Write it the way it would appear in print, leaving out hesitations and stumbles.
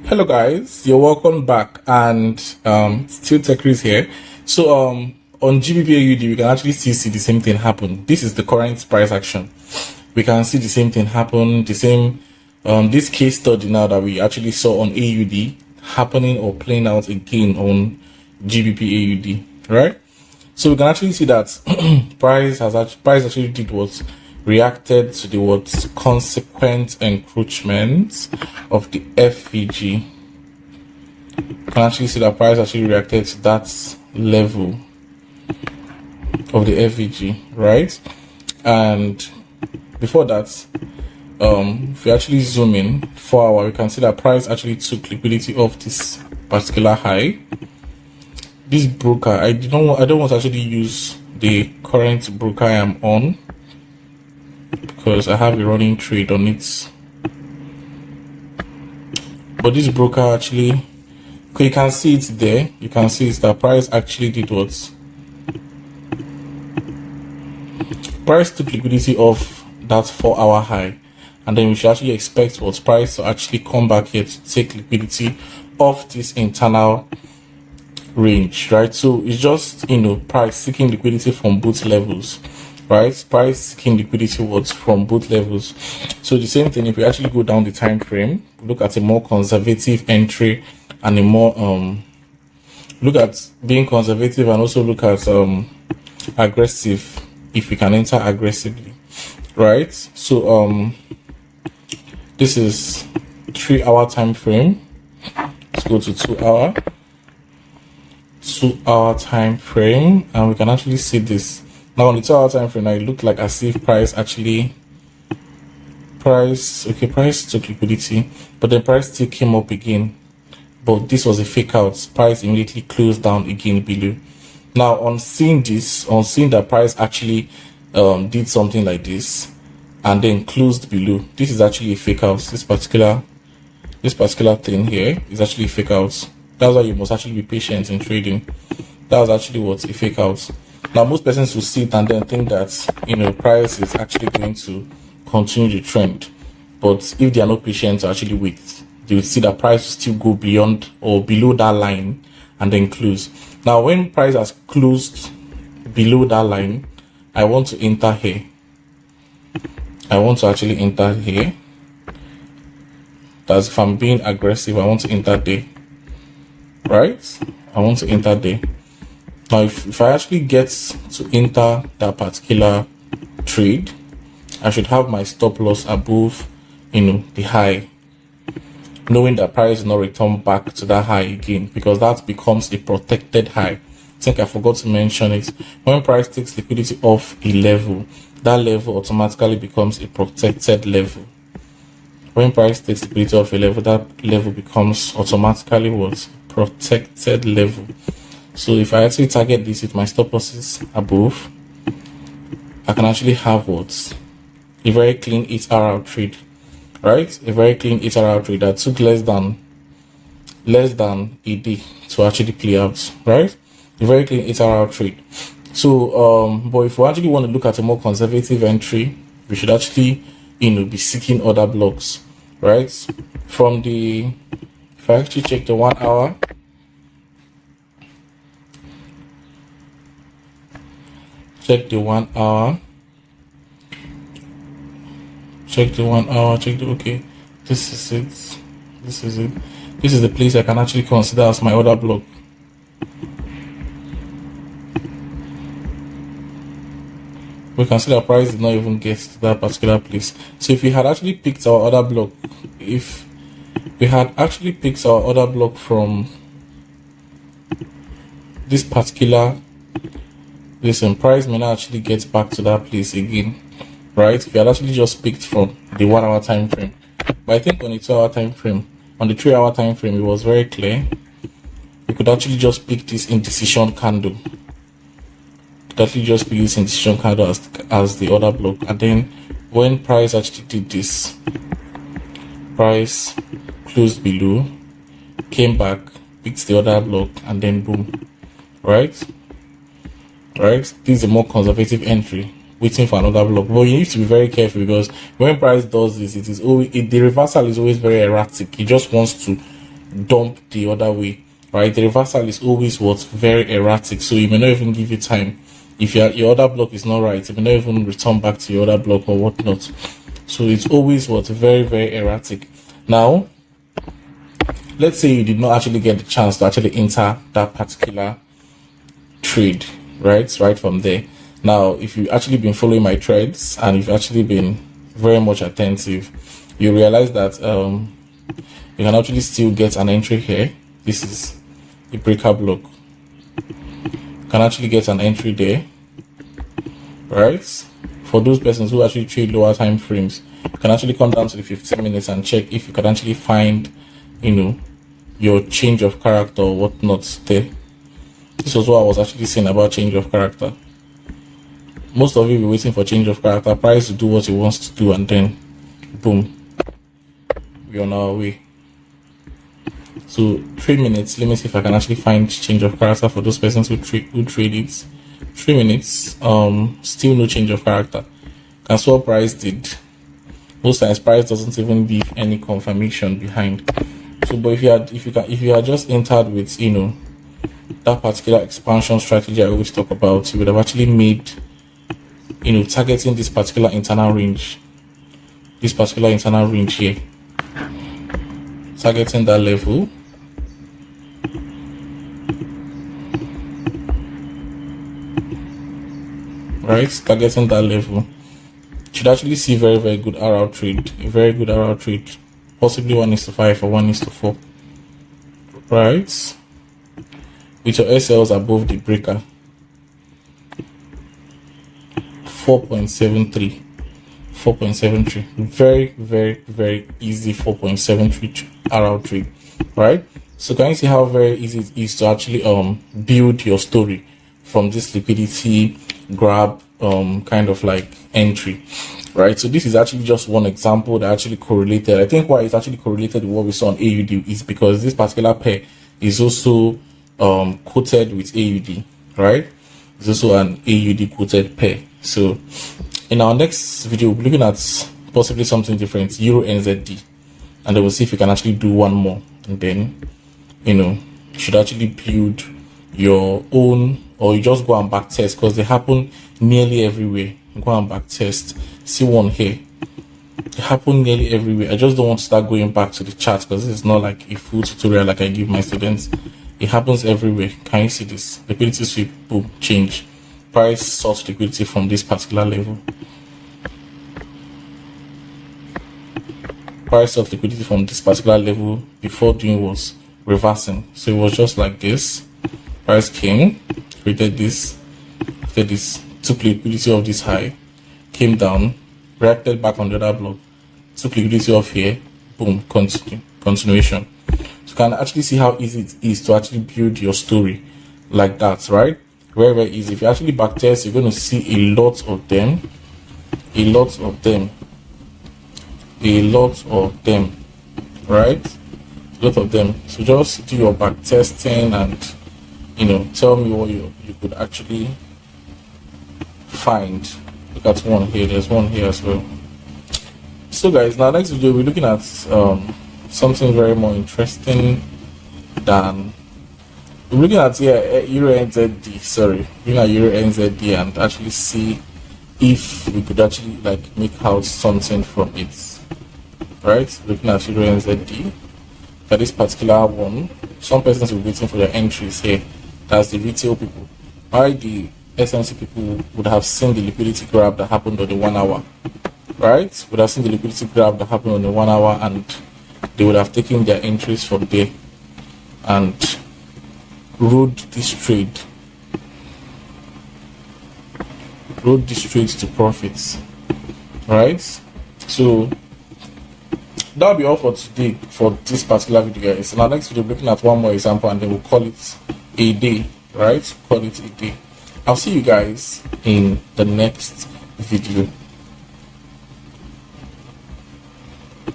Hello guys, you're welcome back, and still TechChris here. So on GBP we can actually see the same thing happen. This is the current price action. We can see the same thing happen, the same this case study now that we actually saw on AUD happening or playing out again on GBP AUD, right? So we can actually see that price actually did what reacted to the what consequent encroachment of the FVG. You can actually see that price actually reacted to that level of the FVG, right? And before that, if we actually zoom in 4 hour, we can see that price actually took liquidity off this particular high. This broker, I don't want to actually use the current broker I am on because I have a running trade on it. But this broker actually, you can see it there. You can see it's that price actually did what? Price took liquidity off that 4 hour high, and then we should actually expect what price to actually come back here to take liquidity off this internal range, right? So it's just, price seeking liquidity from both levels, right? Price seeking liquidity was from both levels. So the same thing, if we actually go down the time frame, look at a more conservative entry and a more look at being conservative, and also look at aggressive, if we can enter aggressively, right? So this is 3 hour time frame. Let's go to 2 hour. 2 hour time frame, and we can actually see this now on the 2 hour time frame. Now it looked like as if price took liquidity, but then price still came up again, but this was a fake out. Price immediately closed down again below. Now on seeing that price actually did something like this and then closed below, this is actually a fake out. This particular thing here is actually a fake out. That's why you must actually be patient in trading. That was actually what a fake out. Now most persons will see it and then think that price is actually going to continue the trend, but if they are not patient to actually wait, they will see that price will still go beyond or below that line and then close. Now when price has closed below that line, I want to enter here. I want to actually enter here. That's if I'm being aggressive, I want to enter there. Right? I want to enter there. Now if I actually get to enter that particular trade, I should have my stop loss above the high, knowing that price will not return back to that high again, because that becomes a protected high. I think I forgot to mention it. When price takes liquidity off a level, that level automatically becomes a protected level. When price takes liquidity off a level, that level becomes automatically what? Protected level. So if I actually target this with my stop losses above, I can actually have what? A very clean 8 hour trade, right? A very clean 8 hour trade that took less than a day to actually play out, right? A very clean 8 hour trade. So but if we actually want to look at a more conservative entry, we should actually be seeking other blocks, right? From the, if I actually check the 1 hour, check the 1 hour, okay, this is it. This is the place I can actually consider as my other block. We can see that price did not even get to that particular place. So if we had actually picked our other block, from this particular, price may not actually get back to that place again, right? If you had actually just picked from the 1 hour time frame, but I think on the 2 hour time frame, on the 3 hour time frame, it was very clear. You could actually just pick this indecision candle. Just be using decision candle as the other block, and then when price actually did this, price closed below, came back, picked the other block, and then boom, right? This is a more conservative entry. waiting for another block. But you need to be very careful, because when price does this, it is always, the reversal is always very erratic. It just wants to dump the other way, right? The reversal is always what's very erratic, so it may not even give you time. If your other block is not right, it may not even return back to your other block or whatnot. So it's always what's very, very erratic. Now, let's say you did not actually get the chance to actually enter that particular trade, right from there. Now, if you've actually been following my threads and you've actually been very much attentive, you realize that you can actually still get an entry here. This is a breaker block. You can actually get an entry there, right? For those persons who actually trade lower time frames, you can actually come down to the 15 minutes and check if you can actually find, your change of character or whatnot there. This was what I was actually saying about change of character. Most of you be waiting for change of character, price to do what it wants to do, and then boom, we're on our way. So 3 minutes, let me see if I can actually find change of character for those persons who trade it. 3 minutes, still no change of character. Can see what price did. Most times price doesn't even leave any confirmation behind. So but if you had just entered with that particular expansion strategy I always talk about, you would have actually made targeting this particular internal range here, targeting that level, right? Targeting that level, should actually see very, very good RR trade, a very good RR trade, possibly 1:5 or 1:4, right? With your SLs above the breaker, 4.73, very, very, very easy 4.73 RR trade, right? So can you see how very easy it is to actually build your story from this liquidity grab kind of like entry, right? So this is actually just one example that actually correlated. I think why it's actually correlated with what we saw on AUD is because this particular pair is also quoted with AUD, right? It's also an AUD quoted pair. So in our next video, we'll be looking at possibly something different, Euro NZD, and then we'll see if you can actually do one more, and then you should actually build your own, or you just go and back test, because they happen nearly everywhere. Go and back test. See one here, they happen nearly everywhere. I just don't want to start going back to the chart because this is not like a full tutorial like I give my students. It happens everywhere. Can you see this? Liquidity sweep, boom, change. Price sought liquidity from this particular level. Price sought liquidity from this particular level before doing was reversing. So it was just like this. Price came, created this, took liquidity of this high, came down, reacted back on the other block, took liquidity off here, boom, continuation. So you can actually see how easy it is to actually build your story like that, right? Very, very easy. If you actually backtest, you're going to see a lot of them, right? A lot of them. So just do your backtesting and tell me what you could actually find. Look at one here. There's one here as well. So guys, now next video we're looking at something very more interesting than we're looking at here Euro NZD. Sorry, looking at Euro NZD and actually see if we could actually like make out something from it. Right? Looking at Euro NZD. For this particular one, some persons will be waiting for their entries here. That's the retail people. Why the SMC people would have seen the liquidity grab that happened on the 1 hour, right? Would have seen the liquidity grab that happened on the 1 hour, and they would have taken their entries from there and rode this trade to profits, right? So that'll be all for today for this particular video, guys. In our next video, we're looking at one more example and then we'll call it a day, right? Call it a day. I'll see you guys in the next video.